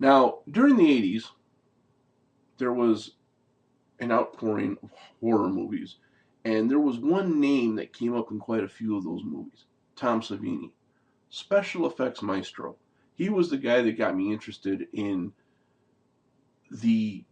Now, during the 80s, there was an outpouring of horror movies, and there was one name that came up in quite a few of those movies: Tom Savini, special effects maestro. He was the guy that got me interested in the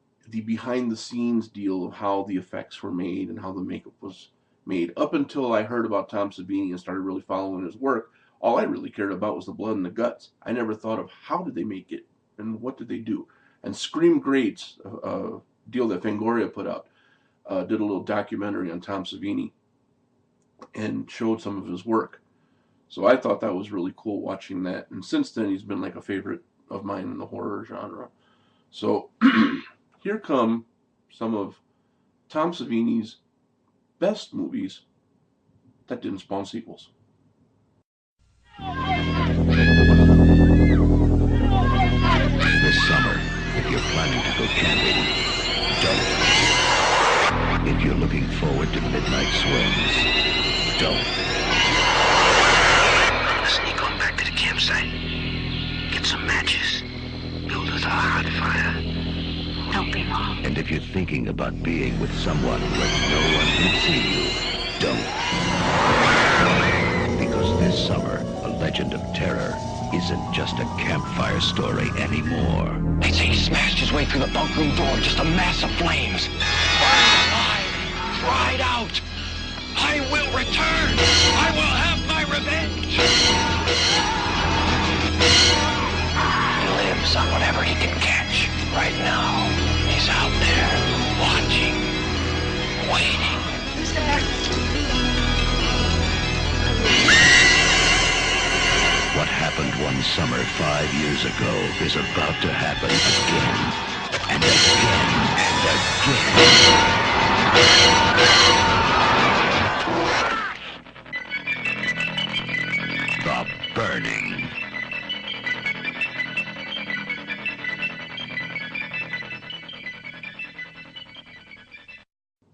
behind the scenes deal of how the effects were made and how the makeup was made. Up until I heard about Tom Savini and started really following his work, all I really cared about was the blood and the guts. I never thought of how did they make it and what did they do. And Scream Greats, deal that Fangoria put out, did a little documentary on Tom Savini and showed some of his work. So I thought that was really cool watching that. And since then, he's been like a favorite of mine in the horror genre. So here come some of Tom Savini's best movies that didn't spawn sequels. This summer, if you're planning to go camping, don't. If you're looking forward to midnight swims, don't. Sneak on back to the campsite. Get some matches. Build us a hot fire. Don't be long. And if you're thinking about being with someone where no one can see you, don't. Because this summer, A Legend of Terror isn't just a campfire story anymore. They say he smashed his way through the bunk room door, just a mass of flames. Burned alive, cried out, "I will return! I will have my revenge!" He lives on whatever he can catch. Right now, he's out there, watching, waiting. Who's there? What happened one summer 5 years ago is about to happen again, and again, and again. The Burning.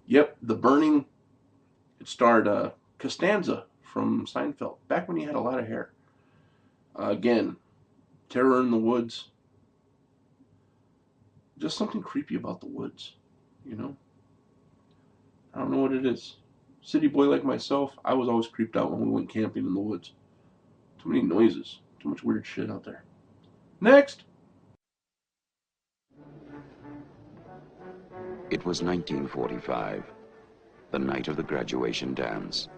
Yep, The Burning. It starred Costanza from Seinfeld, back when he had a lot of hair. Again, terror in the woods. Just something creepy about the woods, you know? I don't know what it is. City boy like myself, I was always creeped out when we went camping in the woods. Too many noises, too much weird shit out there. Next! It was 1945, the night of the graduation dance.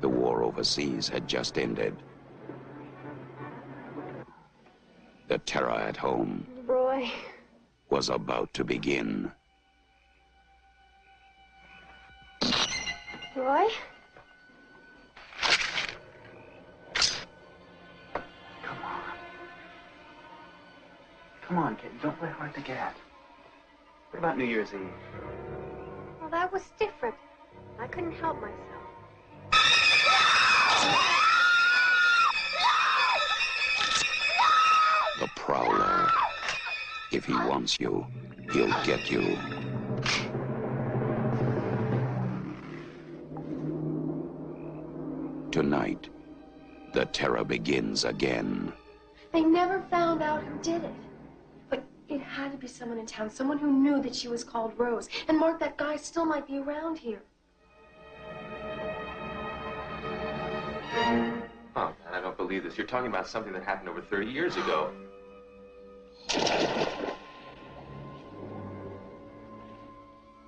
The war overseas had just ended. The terror at home, Roy, was about to begin. Roy? Come on, kid. Don't play hard to get. What about New Year's Eve? Well, that was different. I couldn't help myself. The Prowler. If he wants you, he'll get you. Tonight, the terror begins again. They never found out who did it. But it had to be someone in town, someone who knew that she was called Rose. And Mark, that guy still might be around here. Oh, man, I don't believe this. You're talking about something that happened over 30 years ago.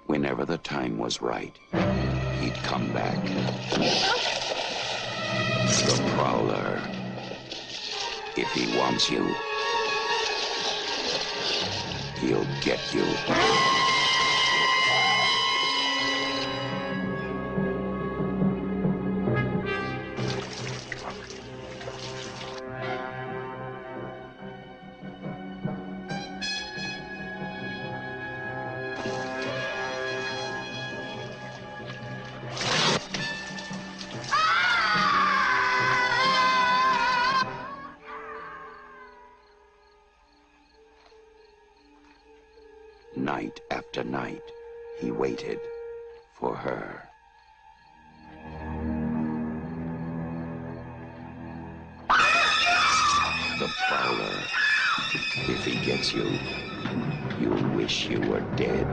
Whenever the time was right, he'd come back. The Prowler. If he wants you, he'll get you. Night after night, he waited for her. The Prowler If he gets you, you'll wish you were dead.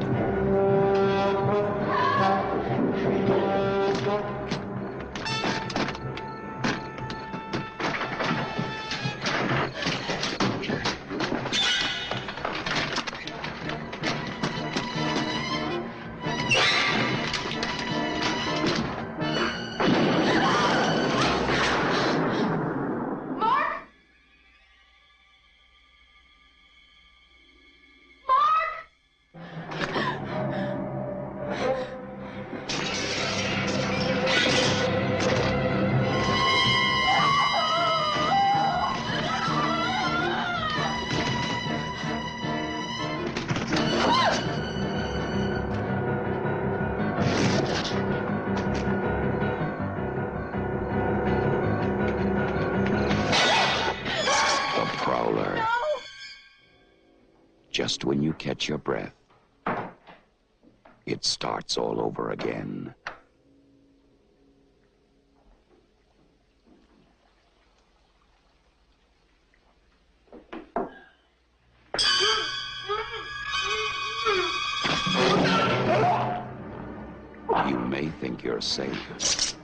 Just when you catch your breath, it starts all over again. You may think you're safe,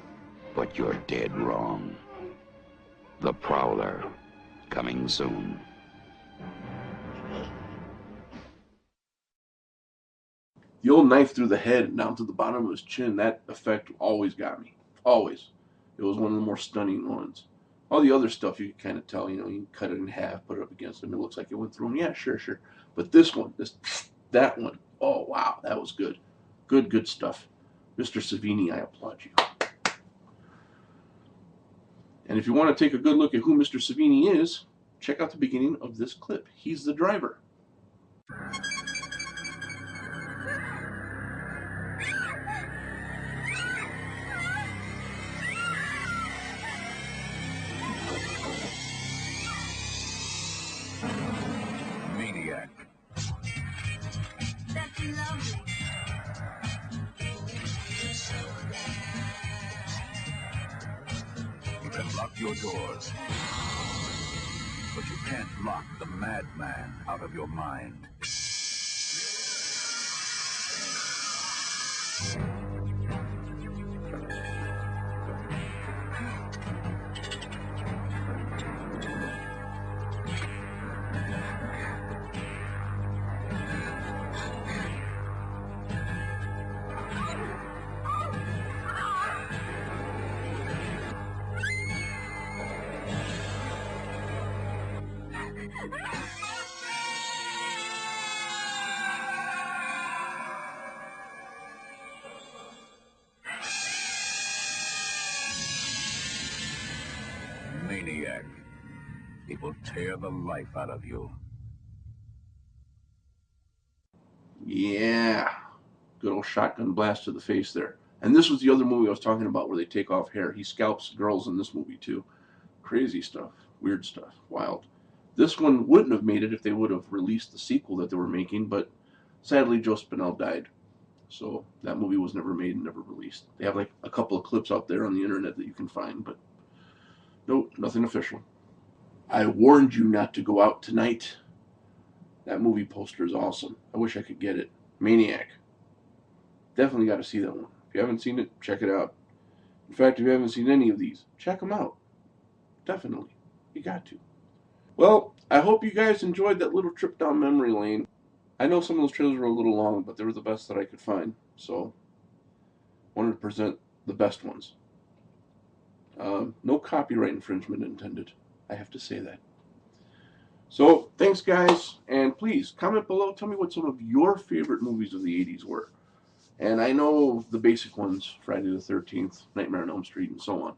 but you're dead wrong. The Prowler, coming soon. The old knife through the head and down to the bottom of his chin, that effect always got me. Always. It was one of the more stunning ones. All the other stuff you can kind of tell, you know, you cut it in half, put it up against him, it looks like it went through him. Yeah, sure. But this one, that one, oh wow, that was good. Good stuff. Mr. Savini, I applaud you. And if you want to take a good look at who Mr. Savini is, check out the beginning of this clip. He's the driver. Maniac. That's lovely. You can lock your doors, but you can't lock the madman out of your mind. Maniac. It will tear the life out of you. Yeah. Good old shotgun blast to the face there. And this was the other movie I was talking about where they take off hair. He scalps girls in this movie too. Crazy stuff. Weird stuff. Wild. This one wouldn't have made it if they would have released the sequel that they were making, but sadly Joe Spinell died. So that movie was never made and never released. They have like a couple of clips out there on the internet that you can find, but nope, nothing official. I warned you not to go out tonight. That movie poster is awesome. I wish I could get it. Maniac. Definitely got to see that one. If you haven't seen it, check it out. In fact, if you haven't seen any of these, check them out. Definitely. You got to. Well, I hope you guys enjoyed that little trip down memory lane. I know some of those trailers were a little long, but they were the best that I could find. So, wanted to present the best ones. No copyright infringement intended. I have to say that. So, thanks guys, and please comment below. Tell me what some of your favorite movies of the 80s were. And I know the basic ones, Friday the 13th, Nightmare on Elm Street, and so on.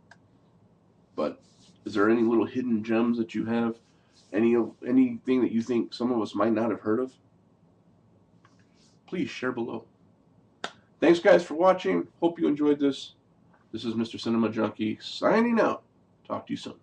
But is there any little hidden gems that you have? Anything that you think some of us might not have heard of? Please share below. Thanks guys for watching. Hope you enjoyed this. This is Mr. Cinema Junkie signing out. Talk to you soon.